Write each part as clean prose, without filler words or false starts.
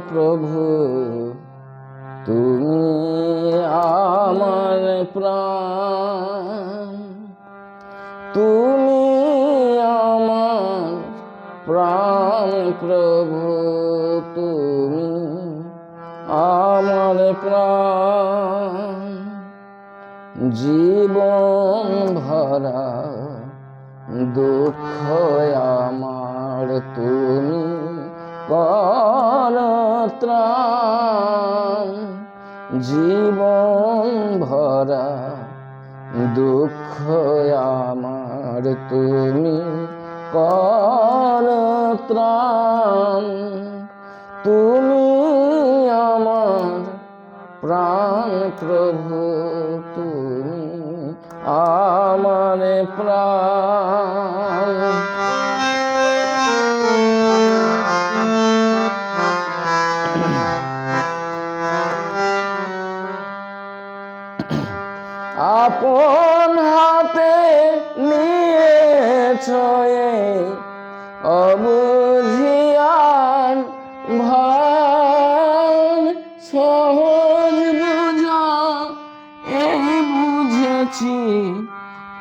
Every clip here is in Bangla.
প্রভু, তুমি আমার প্রাণ, তুমি আমার প্রাণ প্রভু, তুমি আমার প্রাণ। জীবন ভরা দুঃখ আমার, তুমি করো ত্রাণ। জীবন ভরা দুঃখ আমার, তুমি করো ত্রাণ। তুমি আমার প্রাণ প্রভু, তুমি আমার প্রাণ। আপন হাতে নিয়েছ অবুঝিয়ার ভার, সহজ বুঝা এই বুঝেছি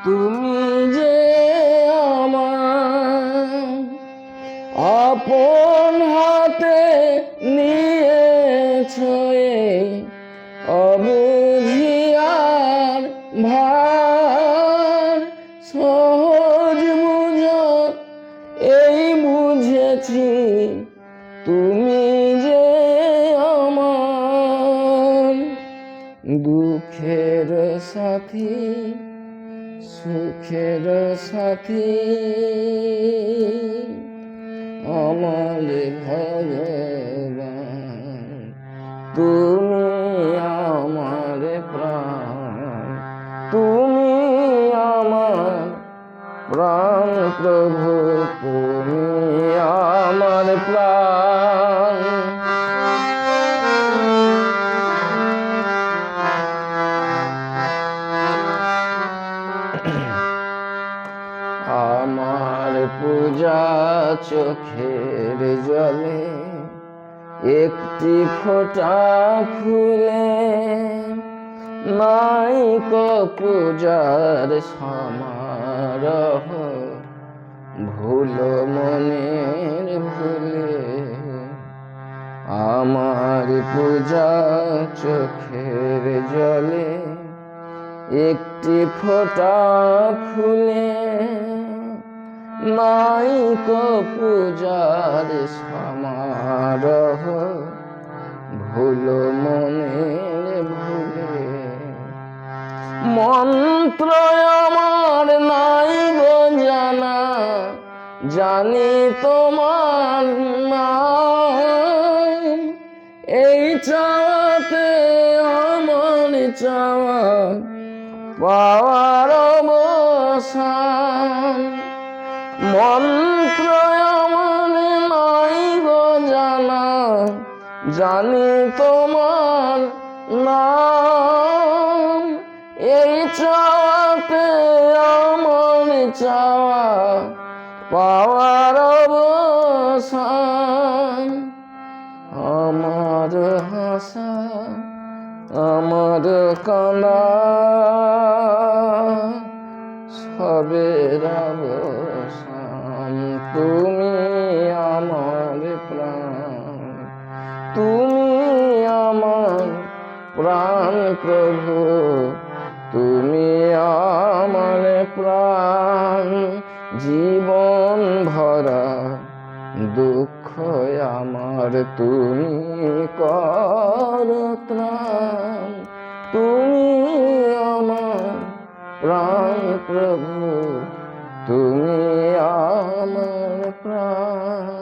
তুমি যে আমার। আপন হাতে নিয়েছ অবুঝিয়ার ভার, সহজ বুঝা এই বুঝেছি তুমি যে আমার। দুঃখের সাথী সুখের সাথী আমার ভগবান, তুমি আমার প্রাণ, তুমি আমার প্রাণ প্রভু, তুমি আমার প্রাণ। আমার পূজা চোখের জলে একটি ফোঁটা ফুলে, নাই কো পূজার সমারোহ ভুল মনের ভুলে। আমার পূজা চোখের জলে একটি ফোঁটা ফুলে, নাই কো পূজার সমারোহ ভুল মনের ভুলে। মন্ত্র আমার নাই গো জানা, জানি তোমার নাম। এই চাওয়াতে আমার চাওয়া পাওয়ার অবসান। মন্ত্র আমার নাই গো জানা, জানি তোমার নাম। এই চাওয়াতে আমার চাওয়া পাওয়ার অবসান। আমার হাসা আমার কান্না সবের অবসান, তুমি আমার প্রাণ, তুমি আমার প্রাণ প্রভু, তুমি আমার প্রাণ। জীবন ভরা দুঃখ আমার, তুমি করো ত্রাণ। তুমি আমার প্রাণ প্রভু, তুমি আমার প্রাণ।